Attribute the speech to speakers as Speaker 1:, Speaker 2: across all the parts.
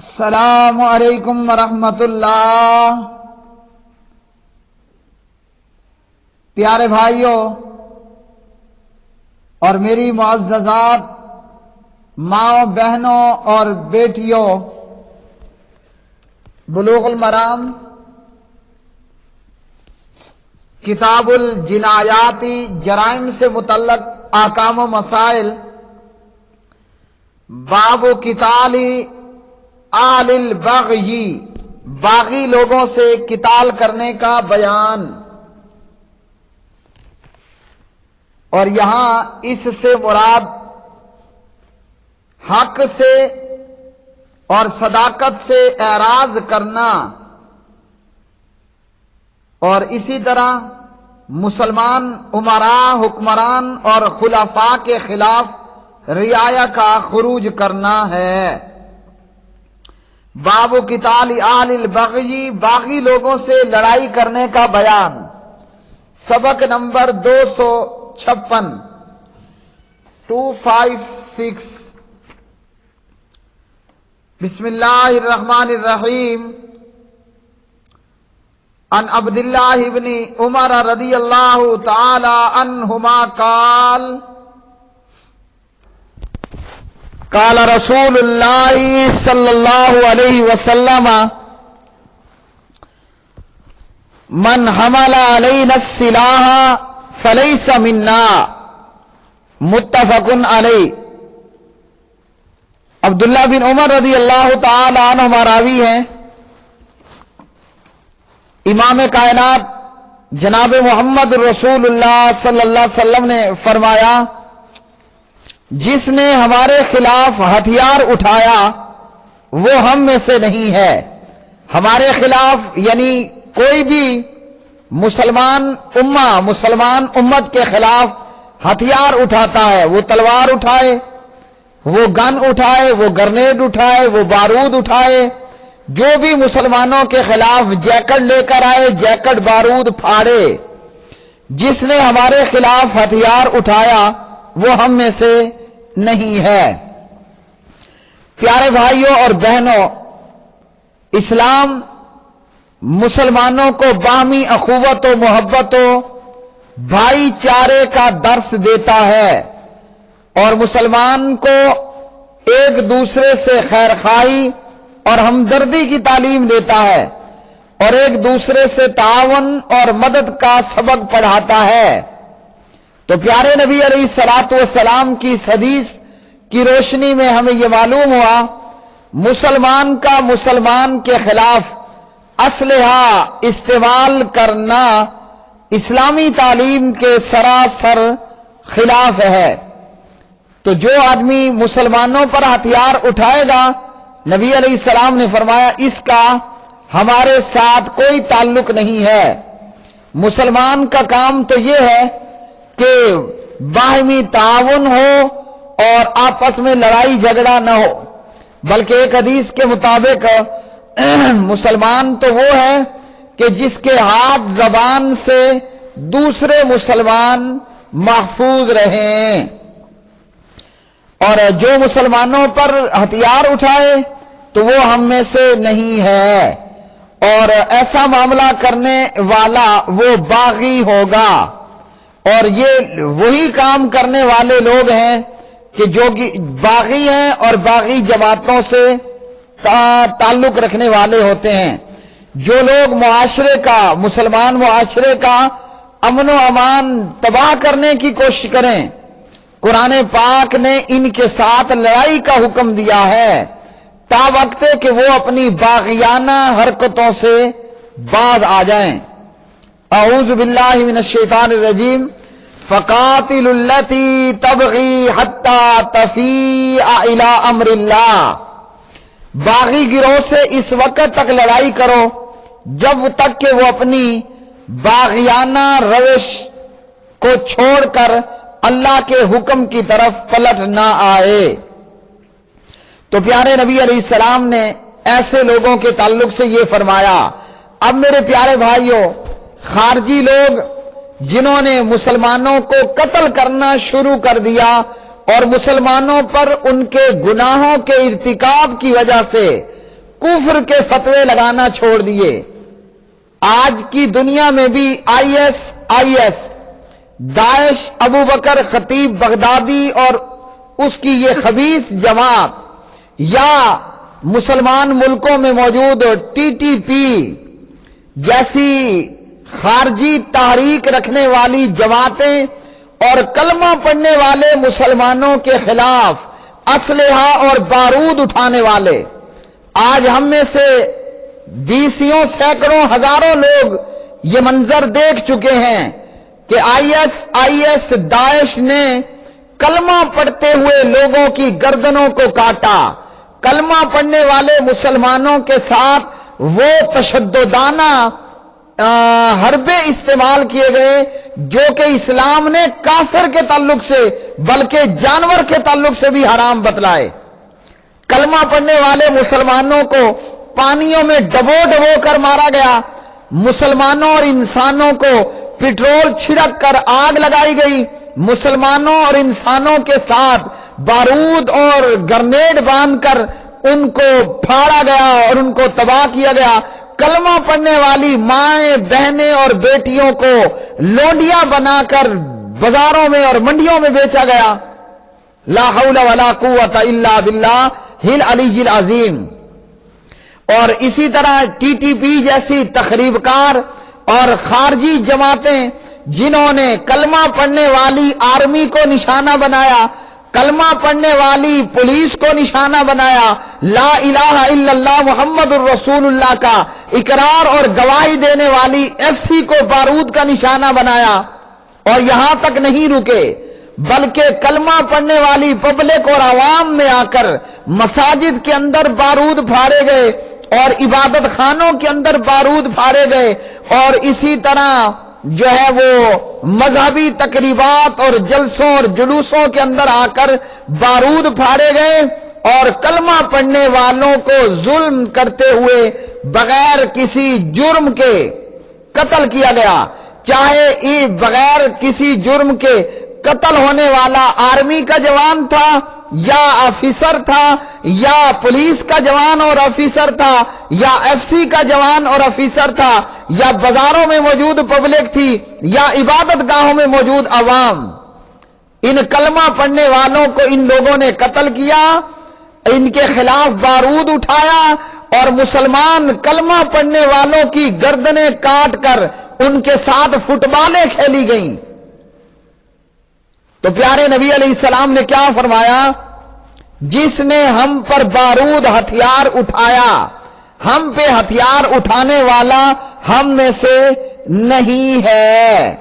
Speaker 1: السلام علیکم ورحمۃ اللہ۔ پیارے بھائیوں اور میری معززات ماؤں بہنوں اور بیٹیوں، بلوغ المرام کتاب الجنایاتی جرائم سے متعلق احکام و مسائل، باب قتال آل البغی، باغی لوگوں سے قتال کرنے کا بیان۔ اور یہاں اس سے مراد حق سے اور صداقت سے اعراض کرنا، اور اسی طرح مسلمان امراء، حکمران اور خلفاء کے خلاف رعایا کا خروج کرنا ہے۔ باب قتال اہل البغی، باغی لوگوں سے لڑائی کرنے کا بیان۔ سبق نمبر 256 256۔ بسم اللہ الرحمن الرحیم۔ عن عبد اللہ بن عمر رضی اللہ تعالی عنہما قال قال رسول اللہ صلی اللہ علیہ وسلم من حمل علینا السلاح فلیس منا، متفق علیہ۔ عبداللہ بن عمر رضی اللہ تعالی عنہما راوی ہیں۔ امام کائنات جناب محمد رسول اللہ صلی اللہ علیہ وسلم نے فرمایا، جس نے ہمارے خلاف ہتھیار اٹھایا وہ ہم میں سے نہیں ہے۔ ہمارے خلاف یعنی کوئی بھی مسلمان امت کے خلاف ہتھیار اٹھاتا ہے، وہ تلوار اٹھائے، وہ گن اٹھائے، وہ گرنیڈ اٹھائے، وہ بارود اٹھائے، جو بھی مسلمانوں کے خلاف جیکٹ لے کر آئے، جیکٹ بارود پھاڑے، جس نے ہمارے خلاف ہتھیار اٹھایا وہ ہم میں سے نہیں ہے۔ پیارے بھائیوں اور بہنوں، اسلام مسلمانوں کو باہمی اخوت و محبت و بھائی چارے کا درس دیتا ہے، اور مسلمان کو ایک دوسرے سے خیر خواہی اور ہمدردی کی تعلیم دیتا ہے، اور ایک دوسرے سے تعاون اور مدد کا سبق پڑھاتا ہے۔ تو پیارے نبی علیہ الصلوۃ والسلام کی اس حدیث کی روشنی میں ہمیں یہ معلوم ہوا، مسلمان کا مسلمان کے خلاف اسلحہ استعمال کرنا اسلامی تعلیم کے سراسر خلاف ہے۔ تو جو آدمی مسلمانوں پر ہتھیار اٹھائے گا، نبی علیہ السلام نے فرمایا اس کا ہمارے ساتھ کوئی تعلق نہیں ہے۔ مسلمان کا کام تو یہ ہے کہ باہمی تعاون ہو اور آپس میں لڑائی جھگڑا نہ ہو، بلکہ ایک حدیث کے مطابق مسلمان تو وہ ہے کہ جس کے ہاتھ زبان سے دوسرے مسلمان محفوظ رہیں، اور جو مسلمانوں پر ہتھیار اٹھائے تو وہ ہم میں سے نہیں ہے، اور ایسا معاملہ کرنے والا وہ باغی ہوگا۔ اور یہ وہی کام کرنے والے لوگ ہیں کہ جو باغی ہیں اور باغی جماعتوں سے تعلق رکھنے والے ہوتے ہیں۔ جو لوگ معاشرے کا، مسلمان معاشرے کا امن و امان تباہ کرنے کی کوشش کریں، قرآن پاک نے ان کے ساتھ لڑائی کا حکم دیا ہے، تا وقت کہ وہ اپنی باغیانہ حرکتوں سے باز آ جائیں۔ اعوذ باللہ من الشیطان الرجیم۔ فقاتلوا التی تبغی حتی تفیء الی امر اللہ، باغی گروہ سے اس وقت تک لڑائی کرو جب تک کہ وہ اپنی باغیانہ روش کو چھوڑ کر اللہ کے حکم کی طرف پلٹ نہ آئے۔ تو پیارے نبی علیہ السلام نے ایسے لوگوں کے تعلق سے یہ فرمایا۔ اب میرے پیارے بھائیوں، خارجی لوگ جنہوں نے مسلمانوں کو قتل کرنا شروع کر دیا اور مسلمانوں پر ان کے گناہوں کے ارتکاب کی وجہ سے کفر کے فتوے لگانا چھوڑ دیے۔ آج کی دنیا میں بھی آئی ایس داعش، ابو بکر خطیب بغدادی اور اس کی یہ خبیث جماعت، یا مسلمان ملکوں میں موجود ٹی ٹی پی جیسی خارجی تحریک رکھنے والی جماعتیں اور کلمہ پڑھنے والے مسلمانوں کے خلاف اسلحہ اور بارود اٹھانے والے، آج ہم میں سے بیسیوں سینکڑوں ہزاروں لوگ یہ منظر دیکھ چکے ہیں کہ آئی ایس داعش نے کلمہ پڑھتے ہوئے لوگوں کی گردنوں کو کاٹا۔ کلمہ پڑھنے والے مسلمانوں کے ساتھ وہ تشددانہ حربے استعمال کیے گئے جو کہ اسلام نے کافر کے تعلق سے بلکہ جانور کے تعلق سے بھی حرام بتلائے۔ کلمہ پڑھنے والے مسلمانوں کو پانیوں میں ڈبو ڈبو کر مارا گیا، مسلمانوں اور انسانوں کو پٹرول چھڑک کر آگ لگائی گئی، مسلمانوں اور انسانوں کے ساتھ بارود اور گرنیڈ باندھ کر ان کو پھاڑا گیا اور ان کو تباہ کیا گیا۔ کلمہ پڑھنے والی مائیں، بہنیں اور بیٹیوں کو لونڈیاں بنا کر بازاروں میں اور منڈیوں میں بیچا گیا۔ لا حول ولا قوت الا باللہ العلی العظیم۔ اور اسی طرح ٹی ٹی پی جیسی تخریب کار اور خارجی جماعتیں جنہوں نے کلمہ پڑھنے والی آرمی کو نشانہ بنایا، کلمہ پڑھنے والی پولیس کو نشانہ بنایا، لا الہ الا اللہ محمد الرسول اللہ کا اقرار اور گواہی دینے والی ایف سی کو بارود کا نشانہ بنایا، اور یہاں تک نہیں رکے بلکہ کلمہ پڑھنے والی پبلک اور عوام میں آ کر مساجد کے اندر بارود پھاڑے گئے اور عبادت خانوں کے اندر بارود پھاڑے گئے، اور اسی طرح جو ہے وہ مذہبی تقریبات اور جلسوں اور جلوسوں کے اندر آ کر بارود پھاڑے گئے، اور کلمہ پڑھنے والوں کو ظلم کرتے ہوئے بغیر کسی جرم کے قتل کیا گیا۔ چاہے بغیر کسی جرم کے قتل ہونے والا آرمی کا جوان تھا یا آفیسر تھا یا پولیس کا جوان اور آفیسر تھا یا ایف سی کا جوان اور آفیسر تھا یا بازاروں میں موجود پبلک تھی یا عبادت گاہوں میں موجود عوام، ان کلمہ پڑھنے والوں کو ان لوگوں نے قتل کیا، ان کے خلاف بارود اٹھایا اور مسلمان کلمہ پڑھنے والوں کی گردنیں کاٹ کر ان کے ساتھ فٹ بالیں کھیلی گئیں۔ تو پیارے نبی علیہ السلام نے کیا فرمایا؟ جس نے ہم پر بارود ہتھیار اٹھایا، ہم پہ ہتھیار اٹھانے والا ہم میں سے نہیں ہے۔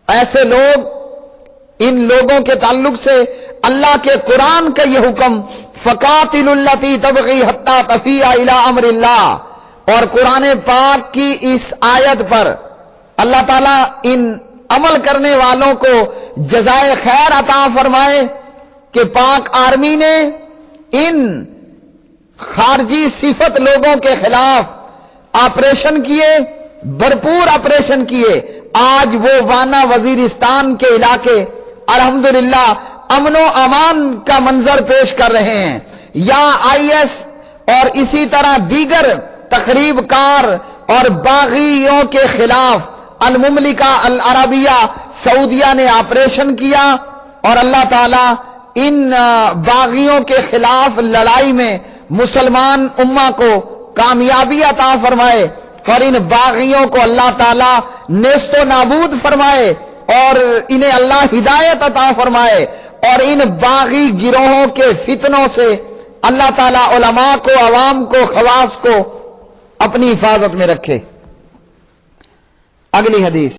Speaker 1: ایسے لوگ، ان لوگوں کے تعلق سے اللہ کے قرآن کا یہ حکم فَقَاتِلُوا الَّتِي تَبْغِي حَتَّى تَفِيءَ إِلَىٰ أَمْرِ اللَّهِ، اور قرآن پاک کی اس آیت پر اللہ تعالیٰ ان عمل کرنے والوں کو جزائے خیر عطا فرمائے کہ پاک آرمی نے ان خارجی صفت لوگوں کے خلاف آپریشن کیے، بھرپور آپریشن کیے۔ آج وہ وانا وزیرستان کے علاقے الحمدللہ امن و امان کا منظر پیش کر رہے ہیں، یا آئی ایس اور اسی طرح دیگر تخریب کار اور باغیوں کے خلاف المملکہ العربیہ سعودیہ نے آپریشن کیا، اور اللہ تعالیٰ ان باغیوں کے خلاف لڑائی میں مسلمان امہ کو کامیابی عطا فرمائے، اور ان باغیوں کو اللہ تعالیٰ نیست و نابود فرمائے، اور انہیں اللہ ہدایت عطا فرمائے، اور ان باغی گروہوں کے فتنوں سے اللہ تعالیٰ علماء کو، عوام کو، خواص کو اپنی حفاظت میں رکھے۔ اگلی حدیث